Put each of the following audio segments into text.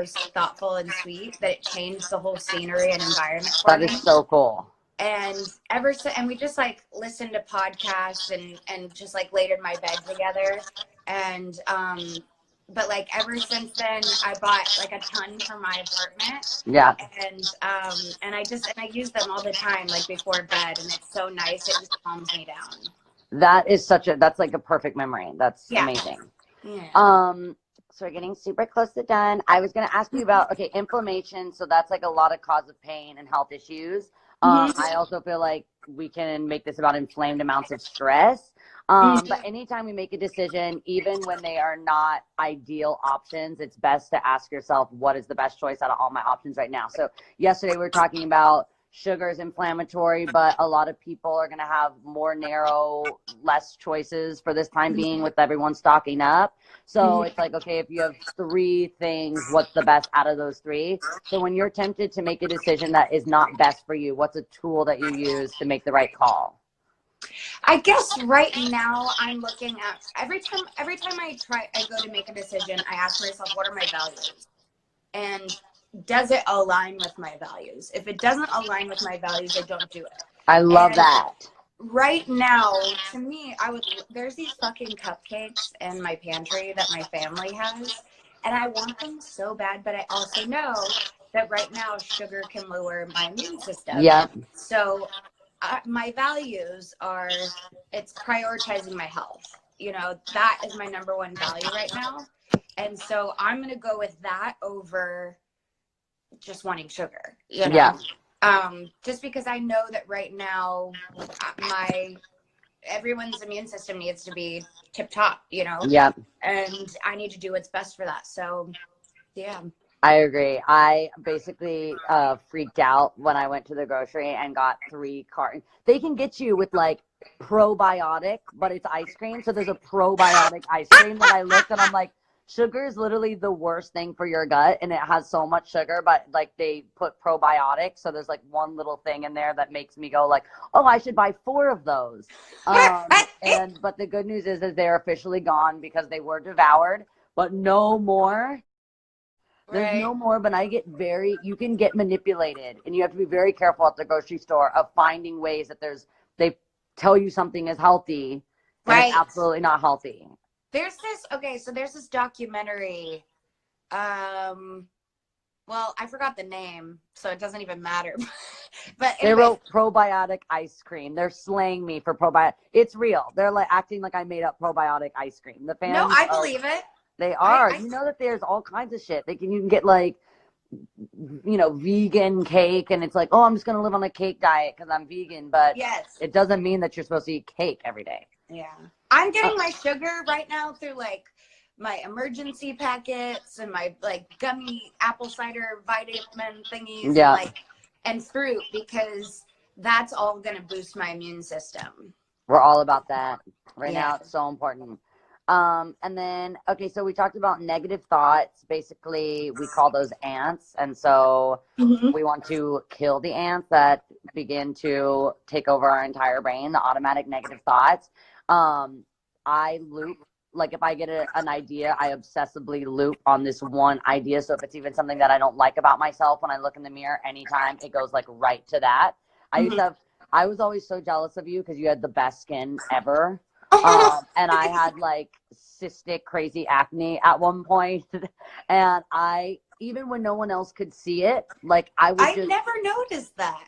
thoughtful and sweet that it changed the whole scenery and environment for That me. is so cool. And and we just like listened to podcasts and just like laid in my bed together. And but like ever since then, I bought like a ton for my apartment. Yeah. And I use them all the time, like before bed, and it's so nice. It just calms me down. That's like a perfect memory. That's amazing. Yeah. So we're getting super close to done. I was going to ask you about, okay, inflammation. So that's like a lot of cause of pain and health issues. I also feel like we can make this about inflamed amounts of stress. But anytime we make a decision, even when they are not ideal options, it's best to ask yourself, what is the best choice out of all my options right now? So yesterday we were talking about sugar is inflammatory, but a lot of people are going to have more narrow, less choices for this time being with everyone stocking up. So it's like, okay, if you have 3 things, what's the best out of those 3? So when you're tempted to make a decision that is not best for you, what's a tool that you use to make the right call? I guess right now I'm looking at every time I go to make a decision, I ask myself, what are my values? And does it align with my values? If it doesn't align with my values, I don't do it. I love that. Right now, to me, there's these fucking cupcakes in my pantry that my family has, and I want them so bad, but I also know that right now sugar can lower my immune system. Yeah. So my values are, it's prioritizing my health. You know, that is my number one value right now. And so I'm going to go with that over just wanting sugar, you know? Yeah. Just because I know that right now everyone's immune system needs to be tip top, you know? Yeah. And I need to do what's best for that. So yeah. I agree. I basically freaked out when I went to the grocery and got 3 cartons. They can get you with like probiotic, but it's ice cream. So there's a probiotic ice cream that I looked and I'm like, sugar is literally the worst thing for your gut, and it has so much sugar, but like they put probiotics, so there's like one little thing in there that makes me go like, oh, I should buy 4 of those. But the good news is they're officially gone because they were devoured, but no more. There's no more, but you can get manipulated, and you have to be very careful at the grocery store of finding ways that they tell you something is healthy and it's absolutely not healthy. There's this documentary. Well, I forgot the name, so it doesn't even matter. But anyway. They wrote probiotic ice cream. They're slaying me for probiotic. It's real. They're like acting like I made up probiotic ice cream. The fans. No, I believe it. They are. You know that there's all kinds of shit. You can get like, you know, vegan cake, and it's like, oh, I'm just gonna live on a cake diet because I'm vegan, but it doesn't mean that you're supposed to eat cake every day. Yeah. I'm getting my sugar right now through like my emergency packets and my like gummy apple cider vitamin thingies and fruit, because that's all going to boost my immune system. We're all about that right now. It's so important. And then, okay, so we talked about negative thoughts. Basically, we call those ants. And so we want to kill the ants that begin to take over our entire brain, the automatic negative thoughts. I loop, like if I get an idea, I obsessively loop on this one idea. So if it's even something that I don't like about myself, when I look in the mirror, anytime it goes like right to that. I was always so jealous of you because you had the best skin ever. And I had like cystic crazy acne at one point. And even when no one else could see it, like I never noticed that.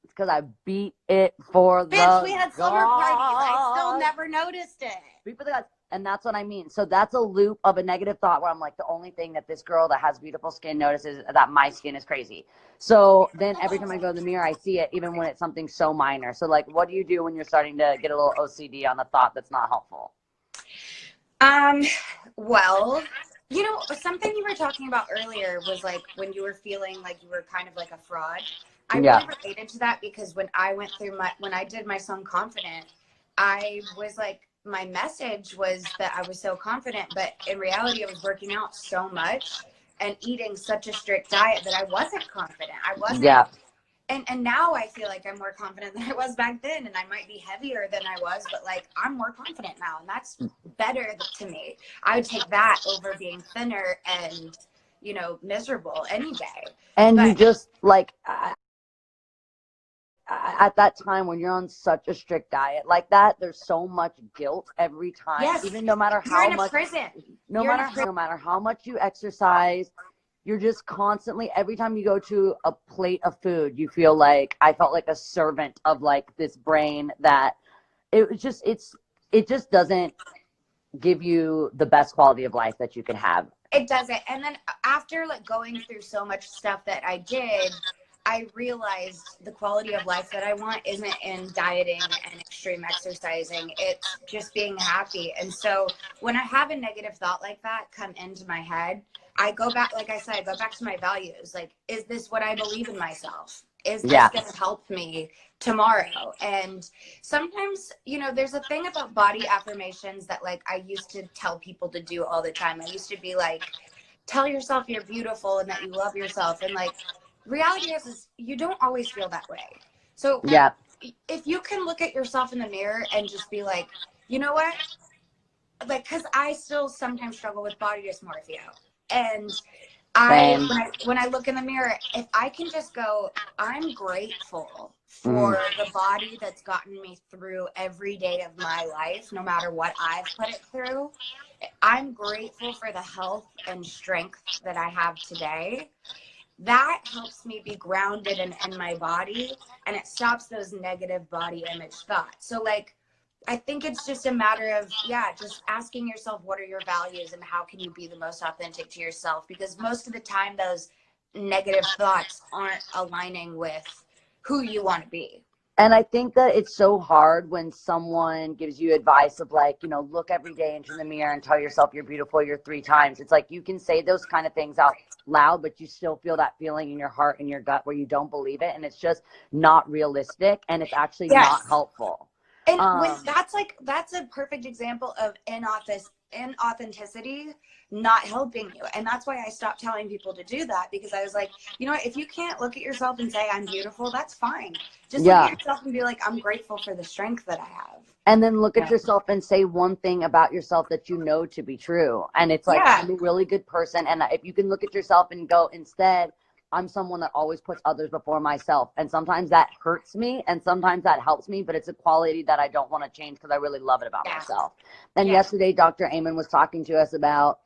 Because I beat it for Bitch, we had slumber parties. I still never noticed it. Beat for the gods. And that's what I mean. So that's a loop of a negative thought where I'm like, the only thing that this girl that has beautiful skin notices that my skin is crazy. So then every time I go to the mirror, I see it, even when it's something so minor. So like, what do you do when you're starting to get a little OCD on a thought that's not helpful? Well, you know, something you were talking about earlier was like when you were feeling like you were kind of like a fraud. I really related to that because when I did my song Confident, I was like, my message was that I was so confident, but in reality, I was working out so much and eating such a strict diet that I wasn't confident. I wasn't. Yeah. And now I feel like I'm more confident than I was back then, and I might be heavier than I was, but like I'm more confident now, and that's better to me. I would take that over being thinner and you know, miserable any day. And But you just like, at that time when you're on such a strict diet like that, there's so much guilt every time. yes, Even no matter you're how in a much, prison. no matter how much you exercise, you're just constantly, every time you go to a plate of food, you feel like, I felt like a servant of like this brain that it was just, it just doesn't give you the best quality of life that you can have. It doesn't. And then after like going through so much stuff that I did, I realized the quality of life that I want isn't in dieting and extreme exercising. It's just being happy. And so when I have a negative thought like that come into my head, I go back, like I said, I go back to my values. Like, is this what I believe in myself? Is this going to help me tomorrow? And sometimes, you know, there's a thing about body affirmations that like I used to tell people to do all the time. I used to be like, tell yourself you're beautiful and that you love yourself. And like, reality is you don't always feel that way. So if you can look at yourself in the mirror and just be like, you know what? Like, because I still sometimes struggle with body dysmorphia. And when I look in the mirror, if I can just go, I'm grateful for the body that's gotten me through every day of my life, no matter what I've put it through. I'm grateful for the health and strength that I have today. That helps me be grounded in my body, and it stops those negative body image thoughts. So like, I think it's just a matter of, just asking yourself, what are your values and how can you be the most authentic to yourself? Because most of the time, those negative thoughts aren't aligning with who you want to be. And I think that it's so hard when someone gives you advice of like, you know, look every day into the mirror and tell yourself you're beautiful, you're 3 times. It's like you can say those kind of things out loud, but you still feel that feeling in your heart and your gut where you don't believe it. And it's just not realistic, and it's actually not helpful. And when that's a perfect example of inauthenticity not helping you. And that's why I stopped telling people to do that, because I was like, you know what, if you can't look at yourself and say I'm beautiful, that's fine. Just look at yourself and be like, I'm grateful for the strength that I have. And then look at yourself and say one thing about yourself that you know to be true. And it's like, I'm a really good person. And if you can look at yourself and go, instead, I'm someone that always puts others before myself. And sometimes that hurts me and sometimes that helps me, but it's a quality that I don't want to change because I really love it about myself. And yesterday, Dr. Amen was talking to us about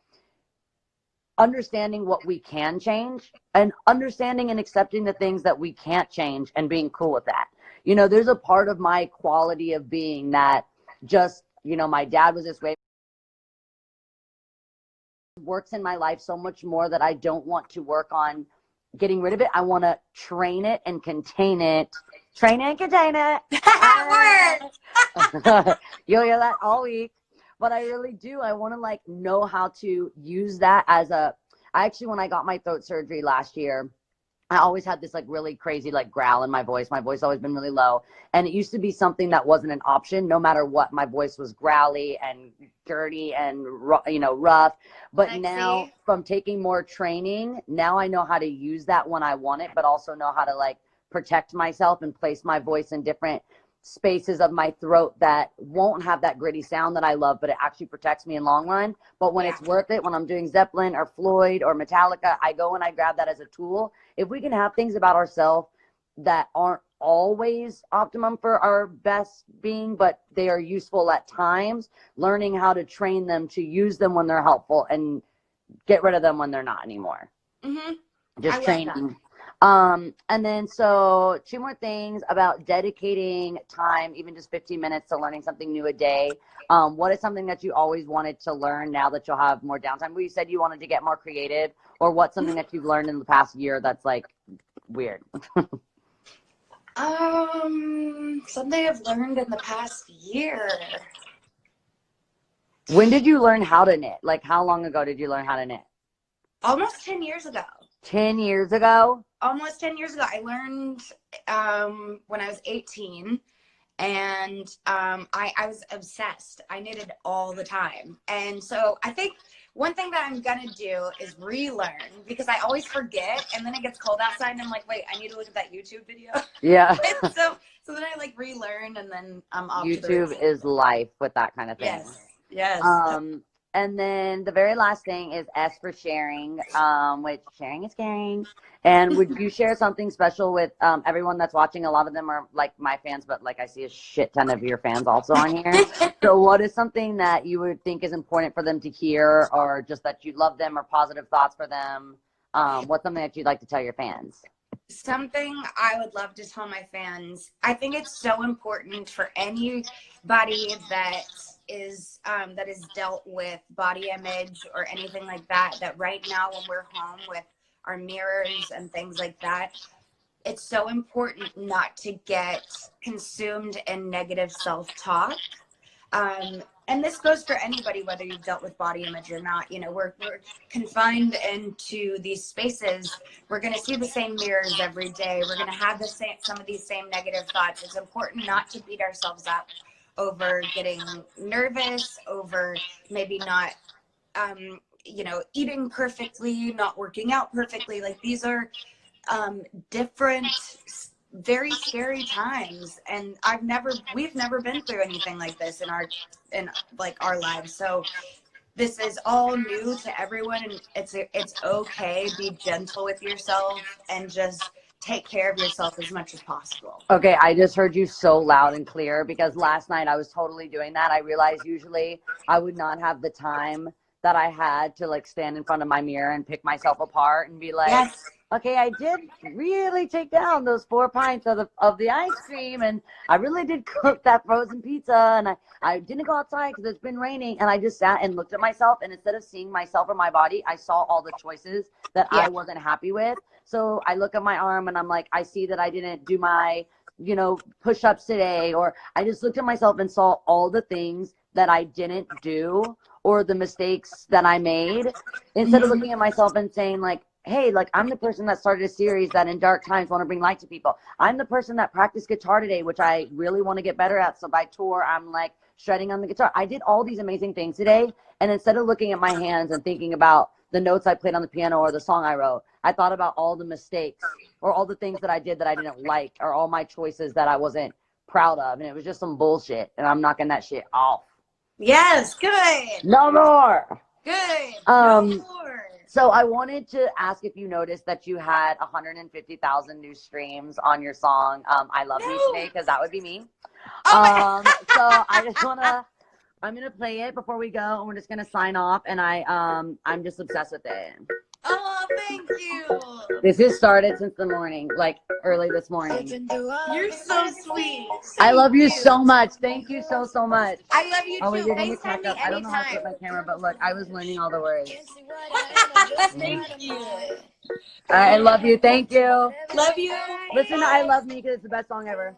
understanding what we can change and understanding and accepting the things that we can't change and being cool with that. You know, there's a part of my quality of being that just, you know, my dad was this way. Works in my life so much more that I don't want to work on getting rid of it. I want to train it and contain it. Train it and contain it. You'll hear that all week. But I really do. I want to like know how to use that as I actually, when I got my throat surgery last year, I always had this like really crazy like growl in my voice. My voice always been really low. And it used to be something that wasn't an option. No matter what, my voice was growly and dirty and, you know, rough. But now from taking more training, now I know how to use that when I want it, but also know how to like protect myself and place my voice in different spaces of my throat that won't have that gritty sound that I love, but it actually protects me in long run. But when it's worth it, when I'm doing Zeppelin or Floyd or Metallica, I go and I grab that as a tool. If we can have things about ourselves that aren't always optimum for our best being, but they are useful at times, learning how to train them to use them when they're helpful and get rid of them when they're not anymore. Just training. And then so 2 more things about dedicating time, even just 15 minutes to learning something new a day. What is something that you always wanted to learn now that you'll have more downtime? Well, you said you wanted to get more creative, or what's something that you've learned in the past year that's like weird? Something I've learned in the past year. When did you learn how to knit? Like, how long ago did you learn how to knit? Almost 10 years ago. 10 years ago? Almost 10 years ago. I learned when I was 18, and I was obsessed. I knitted all the time. And so I think one thing that I'm going to do is relearn, because I always forget, and then it gets cold outside and I'm like, wait, I need to look at that YouTube video. Yeah. so then I like relearn, and then I'm off. YouTube is life with that kind of thing. Yes. And then the very last thing is S for sharing, which sharing is caring. And would you share something special with everyone that's watching? A lot of them are like my fans, but like I see a shit ton of your fans also on here. So what is something that you would think is important for them to hear, or just that you love them, or positive thoughts for them? What's something that you'd like to tell your fans? Something I would love to tell my fans. I think it's so important for anybody that is dealt with body image or anything like that, that right now when we're home with our mirrors and things like that, it's so important not to get consumed in negative self-talk. And this goes for anybody, whether you've dealt with body image or not. You know, we're confined into these spaces. We're going to see the same mirrors every day. We're going to have some of these same negative thoughts. It's important not to beat ourselves up over getting nervous, over maybe not, eating perfectly, not working out perfectly. Like, these are different, very scary times, and we've never been through anything like this in our lives. So this is all new to everyone, and it's okay. Be gentle with yourself and just take care of yourself as much as possible. Okay, I just heard you so loud and clear, because last night I was totally doing that. I realized usually I would not have the time that I had to like stand in front of my mirror and pick myself apart and be like, yes. Okay, I did really take down those 4 pints of the ice cream, and I really did cook that frozen pizza, and I didn't go outside because it's been raining, and I just sat and looked at myself, and instead of seeing myself or my body, I saw all the choices that I wasn't happy with. So I look at my arm, and I'm like, I see that I didn't do my, push-ups today, or I just looked at myself and saw all the things that I didn't do or the mistakes that I made, instead of looking at myself and saying like, hey, like, I'm the person that started a series that in dark times want to bring light to people. I'm the person that practiced guitar today, which I really want to get better at. So by tour, I'm like shredding on the guitar. I did all these amazing things today. And instead of looking at my hands and thinking about the notes I played on the piano or the song I wrote, I thought about all the mistakes or all the things that I did that I didn't like, or all my choices that I wasn't proud of. And it was just some bullshit. And I'm knocking that shit off. Yes. Good. No more. Good. No more. So I wanted to ask if you noticed that you had 150,000 new streams on your song, I Love You Today, because that would be me. So I just I'm going to play it before we go, and we're just going to sign off, and I'm just obsessed with it. Oh, thank you. This has started since the morning, like early this morning. You're so sweet. I love you so much. Thank you so, so much. I love you too. FaceTime me anytime. I don't know how to put my camera, but look, I was learning all the words. Thank you. I love you. Thank you. Love you. Listen to I Love Me, because it's the best song ever.